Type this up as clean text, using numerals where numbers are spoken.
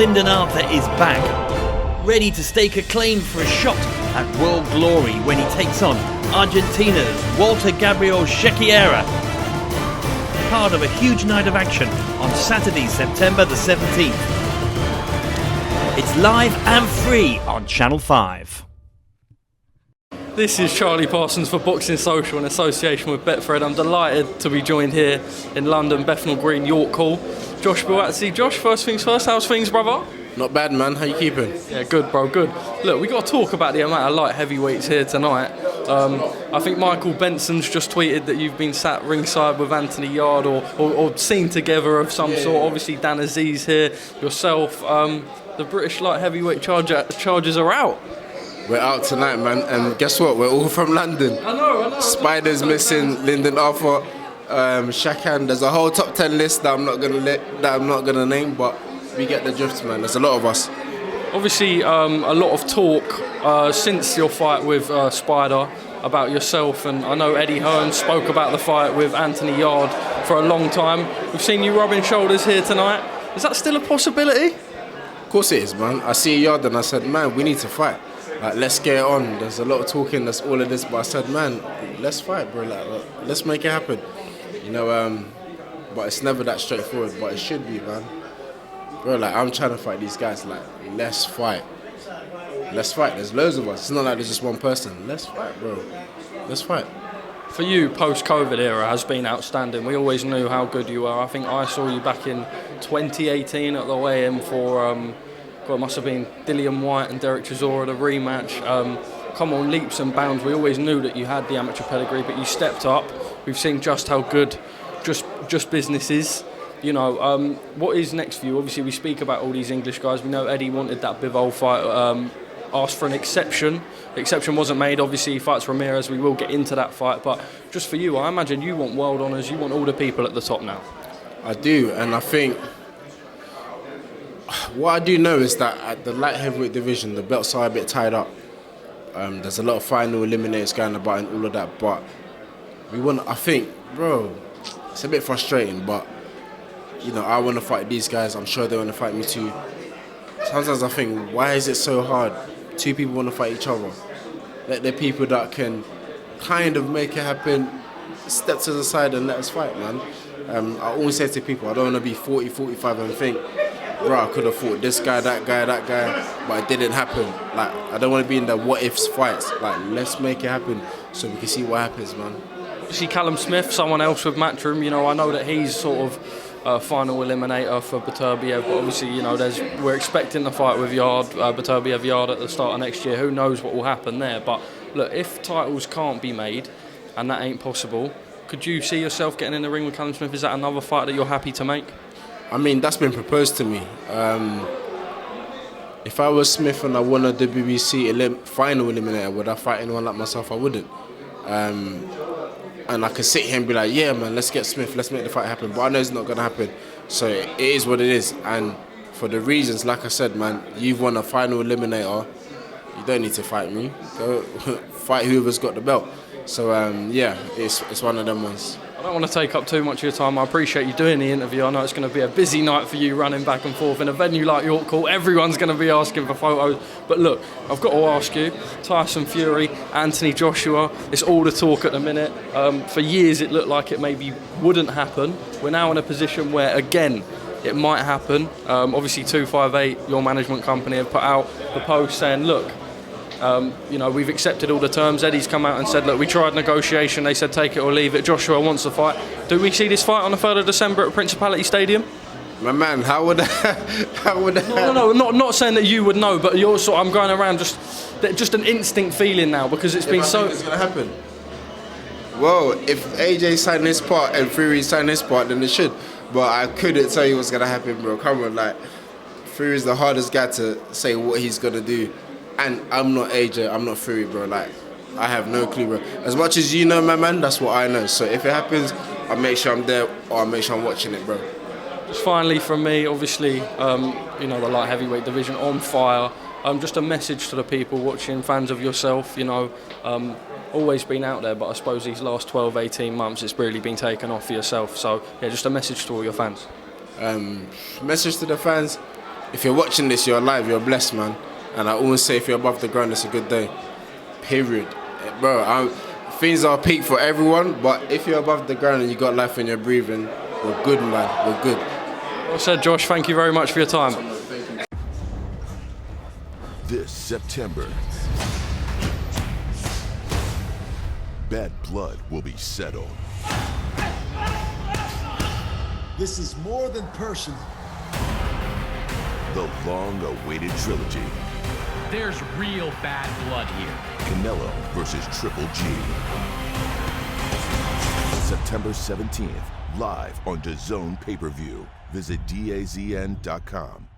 Lyndon Arthur is back, ready to stake a claim for a shot at world glory when he takes on Argentina's Walter Gabriel Shechiera. Part of a huge night of action on Saturday, September the 17th. It's live and free on Channel 5. This is Charlie Parsons for Boxing Social in association with Betfred. I'm delighted to be joined here in London, Bethnal Green, York Hall. Josh Buatsi. Josh, first things first, how's things, brother? Not bad, man. How you keeping? Yeah, good, bro, good. Look, we got to talk about the amount of light heavyweights here tonight. I think Michael Benson's just tweeted that you've been sat ringside with Anthony Yarde or seen together of some sort. Obviously, Dan Aziz here, yourself. The British light heavyweight charges are out. We're out tonight, man, and guess what? We're all from London. I know. Spider's missing, Lyndon Arthur, Shakan. There's a whole top 10 list that I'm not gonna name, but we get the drift, man. There's a lot of us. Obviously, a lot of talk since your fight with Spider about yourself, and I know Eddie Hearn spoke about the fight with Anthony Yarde for a long time. We've seen you rubbing shoulders here tonight. Is that still a possibility? Of course it is, man. I see Yarde and I said, man, we need to fight. Like, let's get it on. There's a lot of talking, there's all of this, but I said, man, let's fight, bro. Like, let's make it happen. You know, but it's never that straightforward, but it should be, man. Bro, like, I'm trying to fight these guys. Like, let's fight. Let's fight. There's loads of us. It's not like there's just one person. Let's fight, bro. Let's fight. For you, post-COVID era has been outstanding. We always knew how good you were. I think I saw you back in 2018 at the weigh-in for, it must have been Dillian White and Derek Chisora, the rematch. Come on, leaps and bounds. We always knew that you had the amateur pedigree, but you stepped up. We've seen just how good just business is. You know, what is next for you? Obviously, we speak about all these English guys. We know Eddie wanted that Bivol fight, asked for an exception. The exception wasn't made. Obviously, he fights Ramirez. We will get into that fight. But just for you, I imagine you want world honours. You want all the people at the top now. I do, and I think what I do know is that at the light heavyweight division, the belts are a bit tied up. There's a lot of final eliminators going about and all of that. But I think, bro, it's a bit frustrating, but you know, I want to fight these guys. I'm sure they want to fight me too. Sometimes I think, why is it so hard? Two people want to fight each other. Let the people that can kind of make it happen step to the side and let us fight, man. I always say to people, I don't want to be 40, 45 and think, bro, I could have fought this guy, that guy, but it didn't happen. Like, I don't want to be in the what-ifs fights. Like, let's make it happen so we can see what happens, man. You see Callum Smith, someone else with Matchroom, you know, I know that he's sort of final eliminator for Beterbiev, but obviously, you know, we're expecting the fight with Yarde, Beterbiev Yarde at the start of next year. Who knows what will happen there? But look, if titles can't be made, and that ain't possible, could you see yourself getting in the ring with Callum Smith? Is that another fight that you're happy to make? I mean, that's been proposed to me. If I was Smith and I won a WBC final eliminator, would I fight anyone like myself? I wouldn't. And I could sit here and be like, yeah, man, let's get Smith, let's make the fight happen. But I know it's not going to happen. So it is what it is. And for the reasons, like I said, man, you've won a final eliminator. You don't need to fight me. Go fight whoever's got the belt. So, yeah, it's one of them ones. I don't want to take up too much of your time. I appreciate you doing the interview. I know it's going to be a busy night for you running back and forth in a venue like York Hall. Everyone's going to be asking for photos. But look, I've got to ask you, Tyson Fury, Anthony Joshua, it's all the talk at the minute. For years it looked like it maybe wouldn't happen. We're now in a position where, again, it might happen. Obviously 258, your management company, have put out the post saying, look, you know, we've accepted all the terms. Eddie's come out and said, look, we tried negotiation. They said take it or leave it. Joshua wants the fight. Do we see this fight on the 3rd of December at Principality Stadium? My man, how would No, not saying that you would know, but you're sort of, I'm going around just an instinct feeling now because it's been so... It's going to happen. Well, if AJ signed his part and Fury signed his part, then it should. But I couldn't tell you what's going to happen, bro. Come on, like, Fury's the hardest guy to say what he's going to do. And I'm not AJ, I'm not Fury, bro. Like, I have no clue, bro. As much as you know, my man, that's what I know. So if it happens, I'll make sure I'm there or I'll make sure I'm watching it, bro. Just finally from me, obviously, you know, the light heavyweight division on fire. Just a message to the people watching, fans of yourself, you know, always been out there, but I suppose these last 12, 18 months, it's really been taken off for yourself. So, yeah, just a message to all your fans. Message to the fans, if you're watching this, you're alive, you're blessed, man. And I always say if you're above the ground, it's a good day. Period. Bro, things are peak for everyone, but if you're above the ground and you got life and you're breathing, we're good, man. We're good. Well said, Josh. Thank you very much for your time. This September, bad blood will be settled. This is more than personal. The long-awaited trilogy. There's real bad blood here. Canelo versus Triple G. September 17th, live on DAZN pay-per-view. Visit DAZN.com.